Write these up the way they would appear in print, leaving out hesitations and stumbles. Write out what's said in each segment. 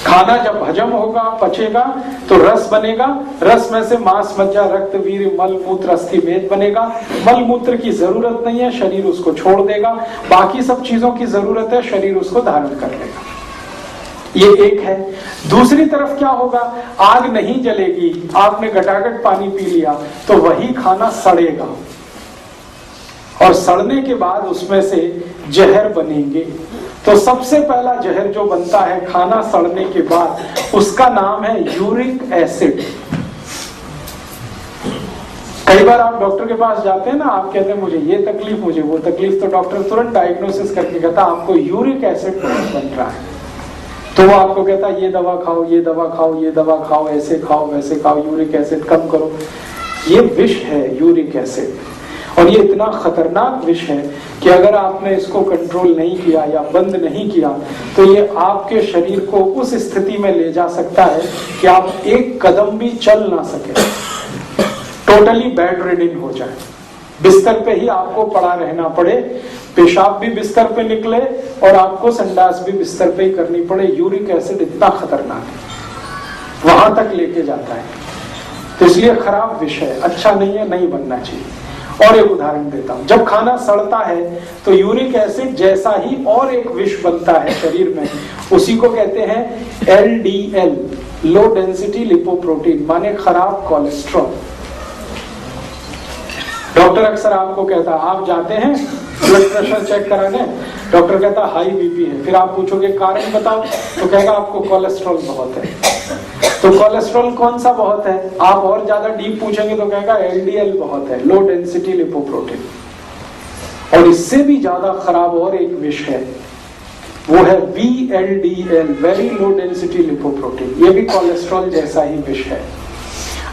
खाना जब हजम होगा, पचेगा, तो रस बनेगा, रस में से मांस, मज्जा, रक्त, वीर्य, मल, मूत्र, अस्थि, मेद बनेगा। मल मूत्र की जरूरत नहीं है, शरीर उसको छोड़ देगा। बाकी सब चीजों की जरूरत है, शरीर उसको धारण कर लेगा। ये एक है। दूसरी तरफ क्या होगा, आग नहीं जलेगी, आपने गटागट पानी पी लिया तो वही खाना सड़ेगा, और सड़ने के बाद उसमें से जहर बनेंगे। तो सबसे पहला जहर जो बनता है खाना सड़ने के बाद, उसका नाम है यूरिक एसिड। कई बार आप डॉक्टर के पास जाते हैं ना, आप कहते हैं मुझे ये तकलीफ, मुझे वो तकलीफ, तो डॉक्टर तुरंत डायग्नोसिस करके कहता है आपको यूरिक एसिड बन रहा है। तो वो आपको कहता है ये दवा खाओ, ये दवा खाओ, ये दवा खाओ, ऐसे खाओ, वैसे खाओ, यूरिक एसिड कम करो। ये विष है यूरिक एसिड, और ये इतना खतरनाक विष है कि अगर आपने इसको कंट्रोल नहीं किया या बंद नहीं किया तो ये आपके शरीर को उस स्थिति में ले जा सकता है कि आप एक कदम भी चल ना सके, टोटली बेड रिडन हो जाए, बिस्तर पे ही आपको पड़ा रहना पड़े, पेशाब भी बिस्तर पे निकले और आपको संडास भी बिस्तर पे ही करनी पड़े। यूरिक एसिड इतना खतरनाक है, वहां तक लेके जाता है। तो इसलिए खराब विष है, अच्छा नहीं है, नहीं बनना चाहिए। और एक उदाहरण देता हूं, जब खाना सड़ता है तो यूरिक एसिड जैसा ही और एक विष बनता है शरीर में, उसी को कहते हैं LDL, लो डेंसिटी लिपोप्रोटीन, माने खराब कोलेस्ट्रॉल। डॉक्टर अक्सर आपको कहता है, आप जाते हैं ब्लड प्रेशर चेक कराने, डॉक्टर कहता हाई बीपी है, फिर आप पूछोगे कारण बताओ, तो कहेगा आपको कोलेस्ट्रॉल बहुत है। तो कोलेस्ट्रॉल कौन सा बहुत है, आप और ज्यादा डीप पूछेंगे तो कहेगा LDL बहुत है, लो डेंसिटी लिपोप्रोटीन। और इससे भी ज्यादा खराब और एक विष है, वो है VLDL, very low density lipoprotein. ये भी कोलेस्ट्रॉल जैसा ही विष है।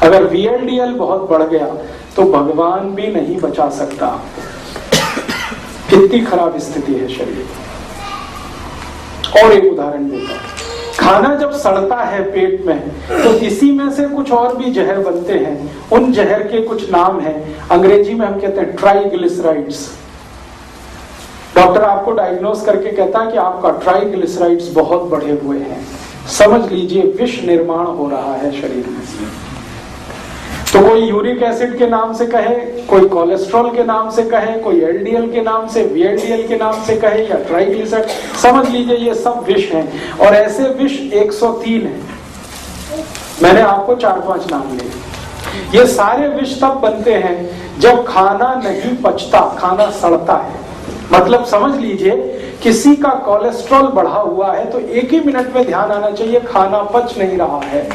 अगर VLDL बहुत बढ़ गया तो भगवान भी नहीं बचा सकता आपको, कितनी खराब स्थिति है शरीर। और एक उदाहरण देता हूं, खाना जब सड़ता है पेट में तो इसी में से कुछ और भी जहर बनते हैं। उन जहर के कुछ नाम हैं, अंग्रेजी में हम कहते हैं ट्राइग्लिसराइड्स। डॉक्टर आपको डायग्नोस करके कहता है कि आपका ट्राइग्लिसराइड्स बहुत बढ़े हुए हैं, समझ लीजिए विष निर्माण हो रहा है शरीर में। तो कोई यूरिक एसिड के नाम से कहे, कोई कोलेस्ट्रॉल के नाम से कहे, कोई LDL के नाम से, VLDL के नाम से कहे, या ट्राइग्लिसराइड, समझ लीजिए ये सब विष हैं। और ऐसे विष 103 हैं, मैंने आपको 4-5 नाम लिए। ये सारे विष तब बनते हैं जब खाना नहीं पचता, खाना सड़ता है। मतलब समझ लीजिए किसी का कोलेस्ट्रॉल बढ़ा हुआ है तो एक ही मिनट में ध्यान आना चाहिए खाना पच नहीं रहा है।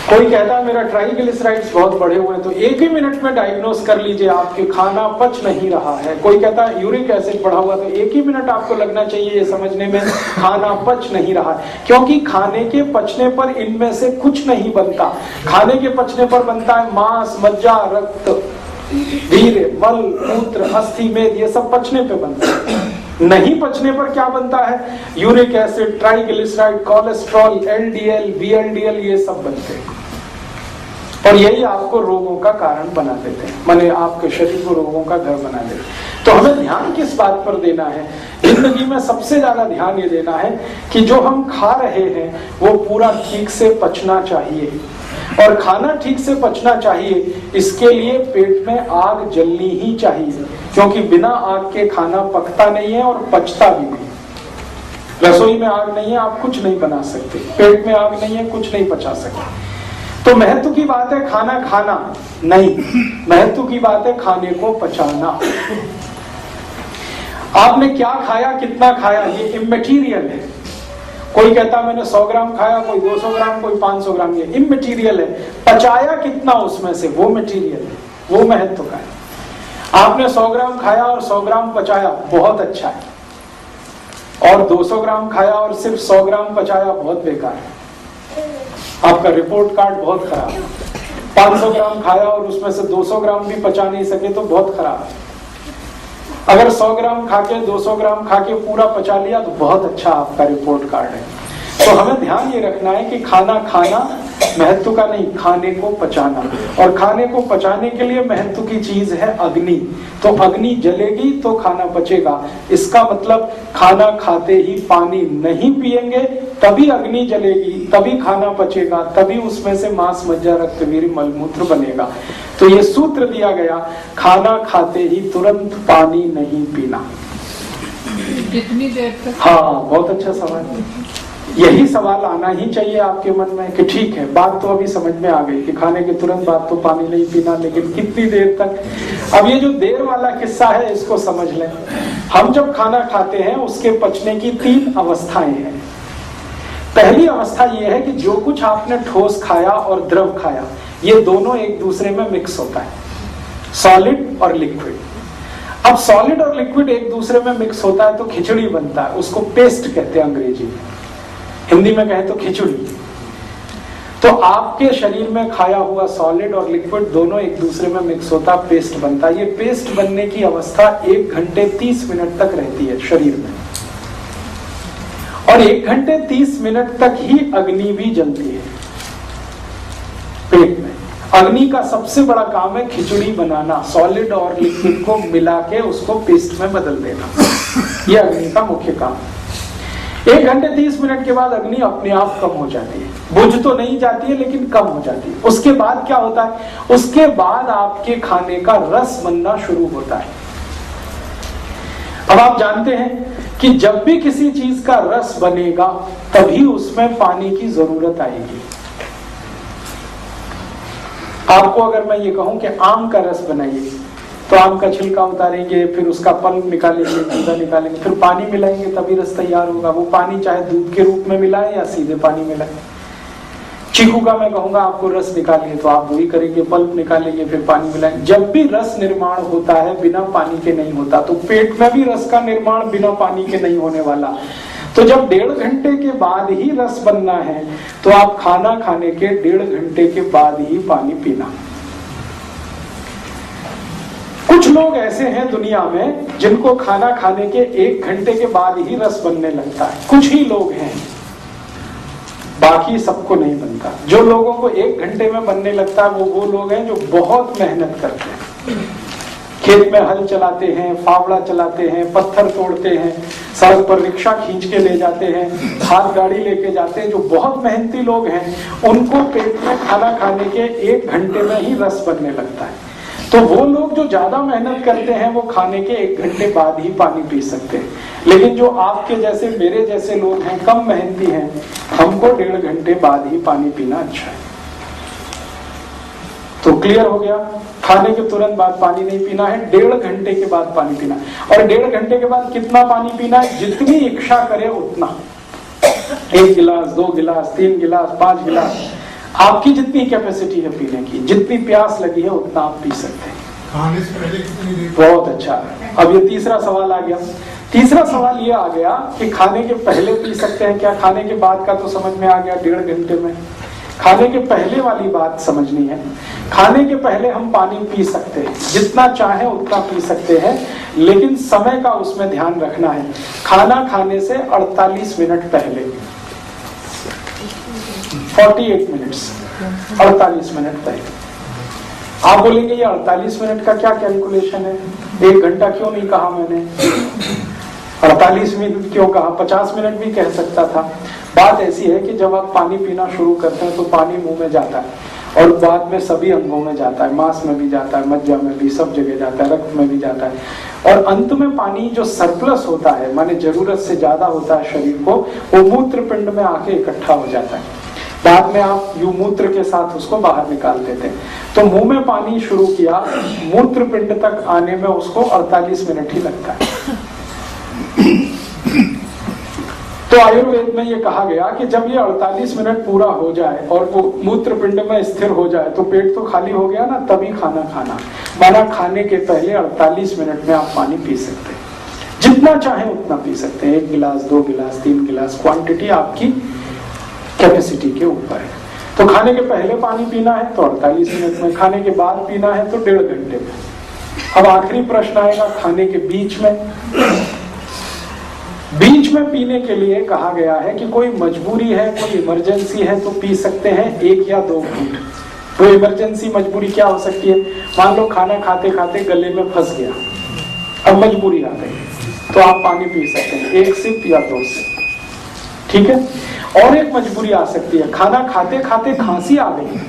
कोई कहता है मेरा ट्राइग्लिसराइड्स बहुत बढ़े हुए हैं, तो एक ही मिनट में डायग्नोस कर लीजिए आपके खाना पच नहीं रहा है। कोई कहता है यूरिक एसिड बढ़ा हुआ, तो एक ही मिनट आपको लगना चाहिए ये समझने में खाना पच नहीं रहा है, क्योंकि खाने के पचने पर इनमें से कुछ नहीं बनता। खाने के पचने पर बनता है मांस, मज्जा, रक्त, वीर्य, मल, मूत्र, अस्थि, मेद, ये सब पचने पे बनता है। नहीं पचने पर क्या बनता है, uric acid, triglyceride, cholesterol, LDL, VLDL, ये सब बनते हैं। और यही आपको रोगों का कारण बना देते हैं, माने आपके शरीर को रोगों का घर बना देते हैं। तो हमें ध्यान किस बात पर देना है, जिंदगी में सबसे ज्यादा ध्यान ये देना है कि जो हम खा रहे हैं वो पूरा ठीक से पचना चाहिए। और खाना ठीक से पचना चाहिए, इसके लिए पेट में आग जलनी ही चाहिए, क्योंकि बिना आग के खाना पकता नहीं है और पचता भी नहीं। रसोई में आग नहीं है, आप कुछ नहीं बना सकते। पेट में आग नहीं है, कुछ नहीं पचा सकते। तो महत्व की बात है खाना खाना नहीं, महत्व की बात है खाने को पचाना। आपने क्या खाया, कितना खाया, ये इमैटेरियल है। कोई कहता मैंने 100 ग्राम खाया, कोई 200 ग्राम, कोई 500 ग्राम, ये इमैटेरियल है। पचाया कितना उसमें से, वो मटेरियल है, वो महत्व का है। आपने 100 ग्राम खाया और 100 ग्राम पचाया, बहुत अच्छा है। और 200 ग्राम खाया और सिर्फ 100 ग्राम पचाया, बहुत बेकार है, आपका रिपोर्ट कार्ड बहुत खराब है। 500 ग्राम खाया और उसमें से 200 ग्राम भी पचा नहीं सके तो बहुत खराब है। अगर 100 ग्राम खा के 200 ग्राम खा के पूरा पचा लिया तो बहुत अच्छा आपका रिपोर्ट कार्ड है। तो हमें ध्यान ये रखना है कि खाना खाना महत्व का नहीं, खाने को पचाना, और खाने को पचाने के लिए महत्व की चीज है अग्नि। तो अग्नि जलेगी तो खाना पचेगा। इसका मतलब खाना खाते ही पानी नहीं पिएंगे तभी अग्नि जलेगी, तभी खाना पचेगा, तभी उसमें से मांस मज्जा रक्त वीर्य मलमूत्र बनेगा। तो ये सूत्र दिया गया, खाना खाते ही तुरंत पानी नहीं पीना। कितनी देर तक? हाँ, बहुत अच्छा सवाल है। यही सवाल आना ही चाहिए आपके मन में कि ठीक है, बात तो अभी समझ में आ गई कि खाने के तुरंत बाद तो पानी नहीं पीना, लेकिन कितनी देर तक। अब ये जो देर वाला किस्सा है इसको समझ लें। हम जब खाना खाते हैं उसके पचने की 3 अवस्थाएं हैं। पहली अवस्था ये है कि जो कुछ आपने ठोस खाया और द्रव खाया, ये दोनों एक दूसरे में मिक्स होता है, सॉलिड और लिक्विड। अब सॉलिड और लिक्विड एक दूसरे में मिक्स होता है तो खिचड़ी बनता है, उसको पेस्ट कहते हैं अंग्रेजी में, हिंदी में कहे तो खिचड़ी। तो आपके शरीर में खाया हुआ सॉलिड और लिक्विड दोनों एक दूसरे में मिक्स होता, पेस्ट बनता। ये पेस्ट बनने की अवस्था 1 घंटे 30 मिनट तक रहती है शरीर में, और 1 घंटे 30 मिनट तक ही अग्नि भी जलती है पेट में। अग्नि का सबसे बड़ा काम है खिचड़ी बनाना, सॉलिड और लिक्विड को मिला के उसको पेस्ट में बदल देना, ये अग्नि का मुख्य काम है। 1 घंटे 30 मिनट के बाद अग्नि अपने आप कम हो जाती है, बुझ तो नहीं जाती है लेकिन कम हो जाती है। उसके बाद क्या होता है? उसके बाद आपके खाने का रस बनना शुरू होता है। अब आप जानते हैं कि जब भी किसी चीज का रस बनेगा तभी उसमें पानी की जरूरत आएगी। आपको अगर मैं ये कहूं कि आम का रस बनाइए, तो आम का छिलका उतारेंगे, फिर उसका पल्प निकालेंगे, गूदा निकालेंगे, फिर पानी मिलाएंगे तभी रस तैयार होगा। वो पानी चाहे दूध के रूप में मिलाए या सीधे पानी मिलाए। चीकू का मैं कहूंगा आपको रस निकालिए, तो आप वही करेंगे, पल्प निकालेंगे फिर पानी मिलाएंगे। जब भी रस निर्माण होता है बिना पानी के नहीं होता, तो पेट में भी रस का निर्माण बिना पानी के नहीं होने वाला। तो जब 1.5 घंटे के बाद ही रस बनना है तो आप खाना खाने के 1.5 घंटे के बाद ही पानी पीना। कुछ लोग ऐसे हैं दुनिया में जिनको खाना खाने के 1 घंटे के बाद ही रस बनने लगता है, कुछ ही लोग हैं, बाकी सबको नहीं बनता। जो लोगों को 1 घंटे में बनने लगता है वो लोग हैं जो बहुत मेहनत करते हैं, खेत में हल चलाते हैं, फावड़ा चलाते हैं, पत्थर तोड़ते हैं, सड़क पर रिक्शा खींच के ले जाते हैं, हाथ गाड़ी लेके जाते हैं। जो बहुत मेहनती लोग हैं उनको पेट में खाना खाने के 1 घंटे में ही रस बनने लगता है। तो वो लोग जो ज्यादा मेहनत करते हैं वो खाने के 1 घंटे बाद ही पानी पी सकते हैं, लेकिन जो आपके जैसे मेरे जैसे लोग हैं, कम मेहनती हैं, हमको 1.5 घंटे बाद ही पानी पीना अच्छा है। तो क्लियर हो गया, खाने के तुरंत बाद पानी नहीं पीना है, 1.5 घंटे के बाद पानी पीना। और 1.5 घंटे के बाद कितना पानी पीना है? जितनी इच्छा करे उतना, 1 गिलास, 2 गिलास, 3 गिलास, 5 गिलास, आपकी जितनी कैपेसिटी है पीने की, जितनी प्यास लगी है उतना आप पी सकते हैं। खाने से पहले कितनी देर? बहुत अच्छा। अब ये तीसरा सवाल आ गया। तीसरा सवाल ये आ गया कि खाने के पहले पी सकते हैं क्या? खाने के बाद का तो समझ में आ गया 1.5 घंटे में। खाने के पहले वाली बात समझनी है। खाने के पहले हम पानी पी सकते हैं, जितना चाहे उतना पी सकते हैं, लेकिन समय का उसमें ध्यान रखना है। खाना खाने से 48 मिनट पहले, 48 मिनट्स, 48 मिनट पहले। आप बोलेंगे ये 48 मिनट का क्या कैलकुलेशन है, 1 घंटा क्यों नहीं कहा मैंने, 48 मिनट क्यों कहा, 50 मिनट भी कह सकता था। बात ऐसी है कि जब आप पानी पीना शुरू करते हैं तो पानी मुंह में जाता है और बाद में सभी अंगों में जाता है, मांस में भी जाता है, मज्जा में भी, सब जगह जाता है, रक्त में भी जाता है। और अंत में पानी जो सरप्लस होता है, माने जरूरत से ज्यादा होता है शरीर को, वो मूत्र पिंड में आके इकट्ठा हो जाता है। बाद में आप यू मूत्र के साथ उसको बाहर निकाल देते हैं। तो मुंह में पानी शुरू किया, मूत्र पिंड तक आने में उसको 48 मिनट ही लगता है। तो आयुर्वेद में ये कहा गया कि जब ये 48 मिनट पूरा हो जाए और वो मूत्र पिंड में स्थिर हो जाए तो पेट तो खाली हो गया ना, तभी खाना खाना। माना खाने के पहले 48 मिनट में आप पानी पी सकते हैं, जितना चाहे उतना पी सकते हैं, 1 गिलास, 2 गिलास, 3 गिलास, क्वांटिटी आपकी कैपेसिटी के ऊपर है। तो खाने के पहले पानी पीना है तो 48 मिनट में, खाने के बाद पीना है तो 1.5 घंटे में। अब आखिरी प्रश्न आएगा, खाने के बीच में। बीच में पीने के लिए कहा गया है कि कोई मजबूरी है, कोई इमरजेंसी है तो पी सकते हैं 1 या 2 घूंट। तो इमरजेंसी मजबूरी क्या हो सकती है? मान लो खाना खाते खाते गले में फंस गया, अब मजबूरी आ गई, तो आप पानी पी सकते हैं 1 सिप या 2 सिप, ठीक है। और एक मजबूरी आ सकती है, खाना खाते खाते खांसी आ गई,